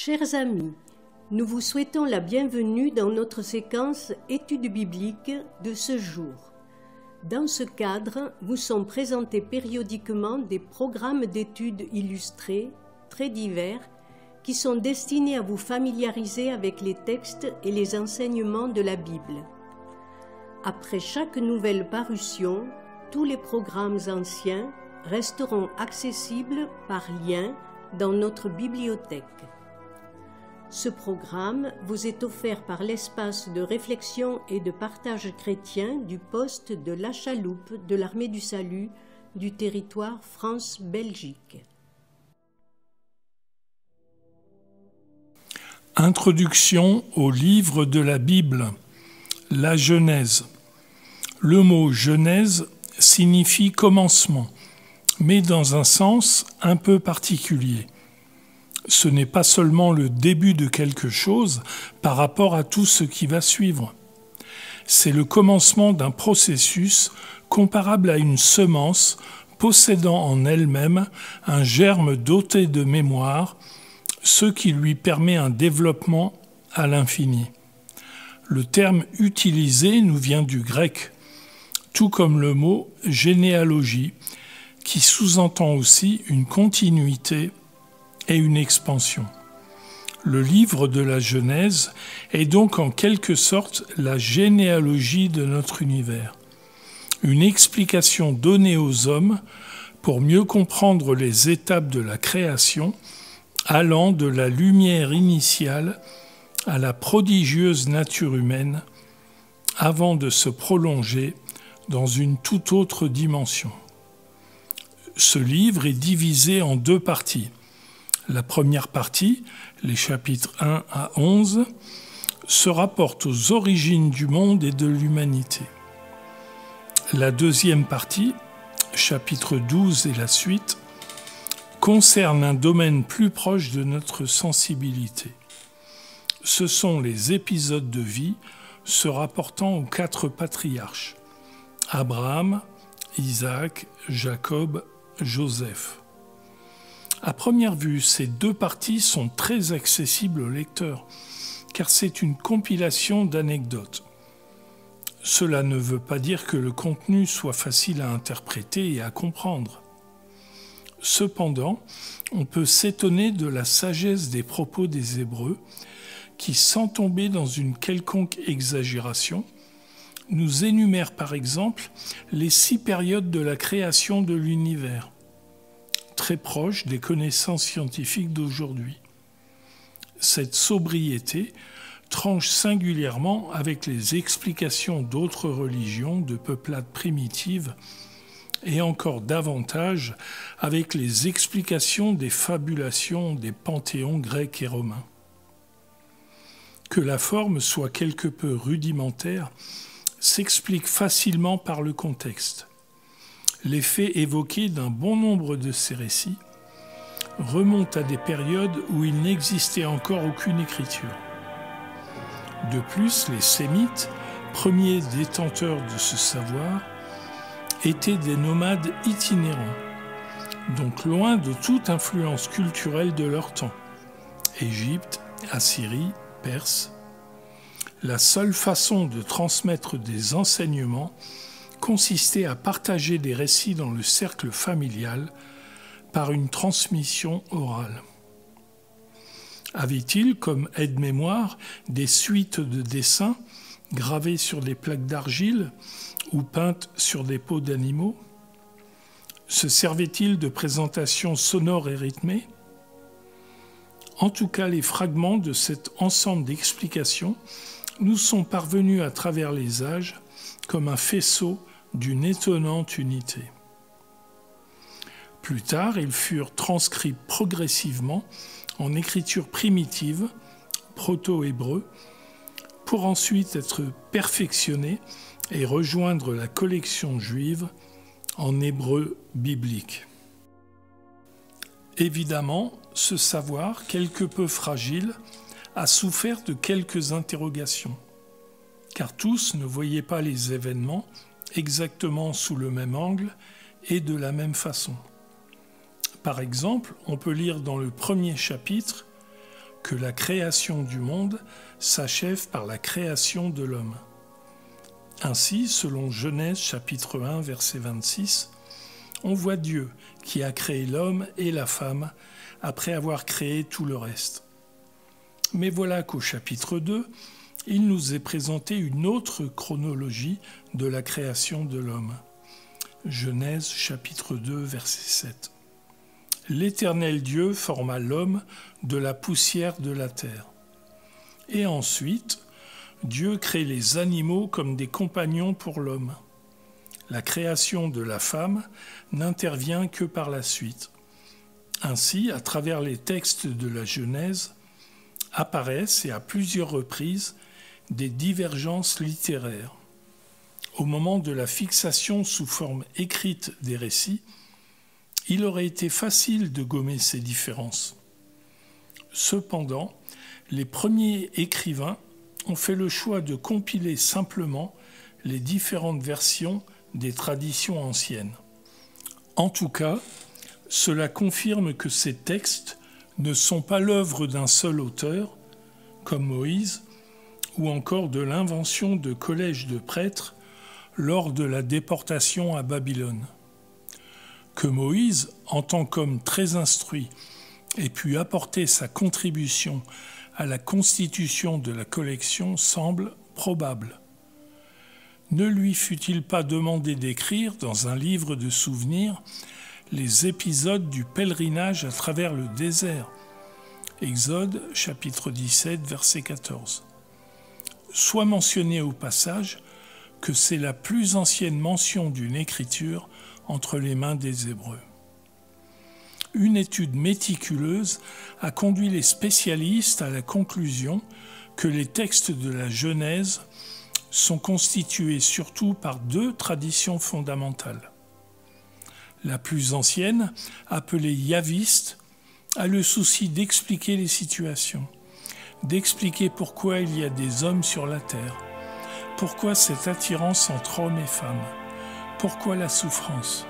Chers amis, nous vous souhaitons la bienvenue dans notre séquence études bibliques de ce jour. Dans ce cadre, vous sont présentés périodiquement des programmes d'études illustrés, très divers, qui sont destinés à vous familiariser avec les textes et les enseignements de la Bible. Après chaque nouvelle parution, tous les programmes anciens resteront accessibles par lien dans notre bibliothèque. Ce programme vous est offert par l'espace de réflexion et de partage chrétien du poste de La Chaloupe de l'Armée du Salut du territoire France-Belgique. Introduction au livre de la Bible, la Genèse. Le mot Genèse signifie commencement, mais dans un sens un peu particulier. Ce n'est pas seulement le début de quelque chose par rapport à tout ce qui va suivre. C'est le commencement d'un processus comparable à une semence possédant en elle-même un germe doté de mémoire, ce qui lui permet un développement à l'infini. Le terme utilisé nous vient du grec, tout comme le mot généalogie, qui sous-entend aussi une continuité et une expansion. Le livre de la Genèse est donc en quelque sorte la généalogie de notre univers, une explication donnée aux hommes pour mieux comprendre les étapes de la création, allant de la lumière initiale à la prodigieuse nature humaine, avant de se prolonger dans une toute autre dimension. Ce livre est divisé en deux parties. La première partie, les chapitres 1 à 11, se rapporte aux origines du monde et de l'humanité. La deuxième partie, chapitre 12 et la suite, concerne un domaine plus proche de notre sensibilité. Ce sont les épisodes de vie se rapportant aux 4 patriarches, Abraham, Isaac, Jacob, Joseph. À première vue, ces deux parties sont très accessibles au lecteur, car c'est une compilation d'anecdotes. Cela ne veut pas dire que le contenu soit facile à interpréter et à comprendre. Cependant, on peut s'étonner de la sagesse des propos des Hébreux, qui, sans tomber dans une quelconque exagération, nous énumèrent par exemple les 6 périodes de la création de l'univers, très proche des connaissances scientifiques d'aujourd'hui. Cette sobriété tranche singulièrement avec les explications d'autres religions de peuplades primitives et encore davantage avec les explications des fabulations des panthéons grecs et romains. Que la forme soit quelque peu rudimentaire s'explique facilement par le contexte. Les faits évoqués d'un bon nombre de ces récits remontent à des périodes où il n'existait encore aucune écriture. De plus, les Sémites, premiers détenteurs de ce savoir, étaient des nomades itinérants, donc loin de toute influence culturelle de leur temps. Égypte, Assyrie, Perse. La seule façon de transmettre des enseignements consistait à partager des récits dans le cercle familial par une transmission orale. Avait-il comme aide-mémoire des suites de dessins gravés sur des plaques d'argile ou peintes sur des peaux d'animaux? Se servait-il de présentations sonores et rythmées? En tout cas, les fragments de cet ensemble d'explications nous sont parvenus à travers les âges comme un faisceau d'une étonnante unité. Plus tard, ils furent transcrits progressivement en écriture primitive, proto-hébreu, pour ensuite être perfectionnés et rejoindre la collection juive en hébreu biblique. Évidemment, ce savoir, quelque peu fragile, a souffert de quelques interrogations, car tous ne voyaient pas les événements exactement sous le même angle et de la même façon. Par exemple, on peut lire dans le premier chapitre que la création du monde s'achève par la création de l'homme. Ainsi, selon Genèse chapitre 1, verset 26, on voit Dieu qui a créé l'homme et la femme après avoir créé tout le reste. Mais voilà qu'au chapitre 2, il nous est présenté une autre chronologie de la création de l'homme. Genèse chapitre 2, verset 7. L'Éternel Dieu forma l'homme de la poussière de la terre. Et ensuite, Dieu crée les animaux comme des compagnons pour l'homme. La création de la femme n'intervient que par la suite. Ainsi, à travers les textes de la Genèse, apparaissent et à plusieurs reprises des divergences littéraires. Au moment de la fixation sous forme écrite des récits, il aurait été facile de gommer ces différences. Cependant, les premiers écrivains ont fait le choix de compiler simplement les différentes versions des traditions anciennes. En tout cas, cela confirme que ces textes ne sont pas l'œuvre d'un seul auteur, comme Moïse, ou encore de l'invention de collèges de prêtres lors de la déportation à Babylone. Que Moïse, en tant qu'homme très instruit, ait pu apporter sa contribution à la constitution de la collection semble probable. Ne lui fut-il pas demandé d'écrire dans un livre de souvenirs les épisodes du pèlerinage à travers le désert? Exode chapitre 17, verset 14. Soit mentionné au passage que c'est la plus ancienne mention d'une écriture entre les mains des Hébreux. Une étude méticuleuse a conduit les spécialistes à la conclusion que les textes de la Genèse sont constitués surtout par deux traditions fondamentales. La plus ancienne, appelée yaviste, a le souci d'expliquer les situations, d'expliquer pourquoi il y a des hommes sur la terre, pourquoi cette attirance entre hommes et femmes, pourquoi la souffrance.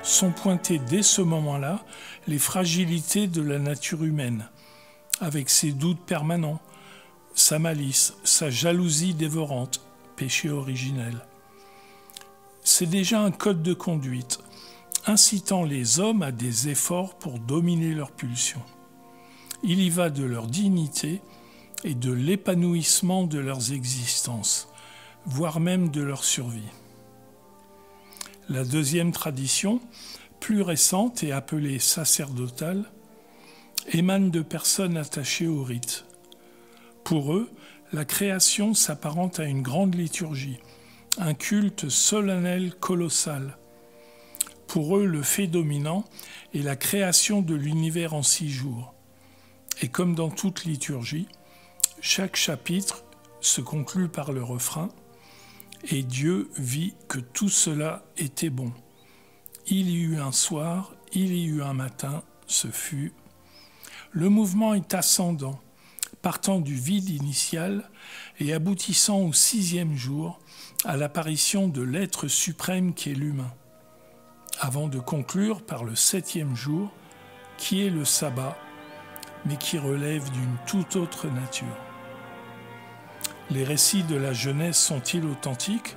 Sont pointées dès ce moment-là les fragilités de la nature humaine, avec ses doutes permanents, sa malice, sa jalousie dévorante, péché originel. C'est déjà un code de conduite, incitant les hommes à des efforts pour dominer leurs pulsions. Il y va de leur dignité et de l'épanouissement de leurs existences, voire même de leur survie. La deuxième tradition, plus récente et appelée sacerdotale, émane de personnes attachées au rite. Pour eux, la création s'apparente à une grande liturgie, un culte solennel colossal. Pour eux, le fait dominant est la création de l'univers en 6 jours. Et comme dans toute liturgie, chaque chapitre se conclut par le refrain « Et Dieu vit que tout cela était bon. Il y eut un soir, il y eut un matin, ce fut... » Le mouvement est ascendant, partant du vide initial et aboutissant au 6e jour, à l'apparition de l'être suprême qui est l'humain, avant de conclure par le 7e jour, qui est le sabbat, mais qui relève d'une toute autre nature. Les récits de la Genèse sont-ils authentiques?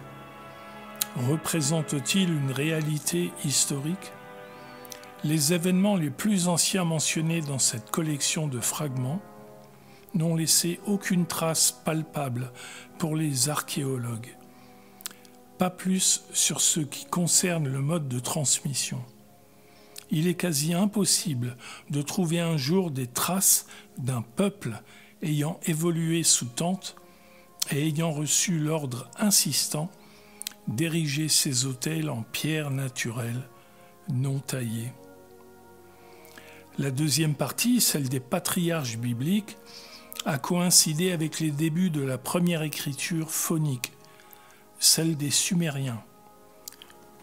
Représentent-ils une réalité historique? Les événements les plus anciens mentionnés dans cette collection de fragments n'ont laissé aucune trace palpable pour les archéologues. Pas plus sur ce qui concerne le mode de transmission. Il est quasi impossible de trouver un jour des traces d'un peuple ayant évolué sous tente et ayant reçu l'ordre insistant d'ériger ses autels en pierre naturelle, non taillée. La deuxième partie, celle des patriarches bibliques, a coïncidé avec les débuts de la première écriture phonique, celle des Sumériens.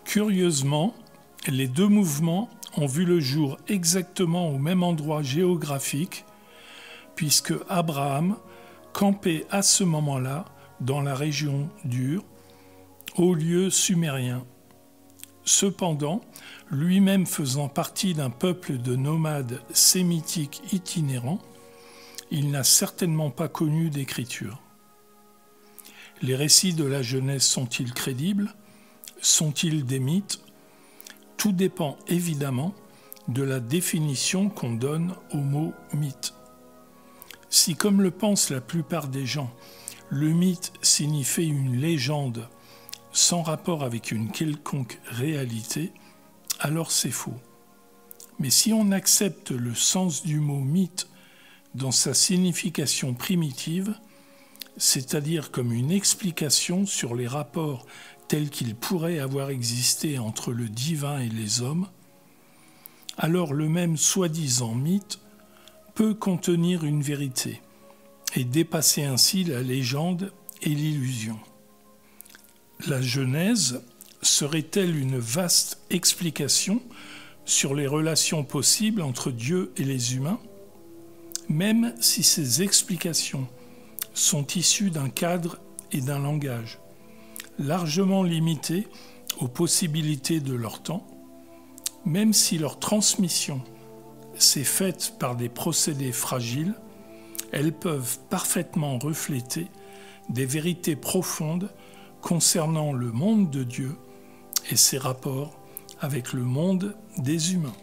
Curieusement, les deux mouvements ont vu le jour exactement au même endroit géographique, puisque Abraham campait à ce moment-là dans la région d'Ur, au lieu sumérien. Cependant, lui-même faisant partie d'un peuple de nomades sémitiques itinérants, il n'a certainement pas connu d'écriture. Les récits de la Genèse sont-ils crédibles? Sont-ils des mythes? Tout dépend évidemment de la définition qu'on donne au mot mythe. Si, comme le pensent la plupart des gens, le mythe signifie une légende sans rapport avec une quelconque réalité, alors c'est faux. Mais si on accepte le sens du mot mythe dans sa signification primitive, c'est-à-dire comme une explication sur les rapports tels qu'ils pourraient avoir existé entre le divin et les hommes, alors le même soi-disant mythe peut contenir une vérité et dépasser ainsi la légende et l'illusion. La Genèse serait-elle une vaste explication sur les relations possibles entre Dieu et les humains, même si ces explications sont issues d'un cadre et d'un langage largement limités aux possibilités de leur temps, même si leur transmission s'est faite par des procédés fragiles, elles peuvent parfaitement refléter des vérités profondes concernant le monde de Dieu et ses rapports avec le monde des humains.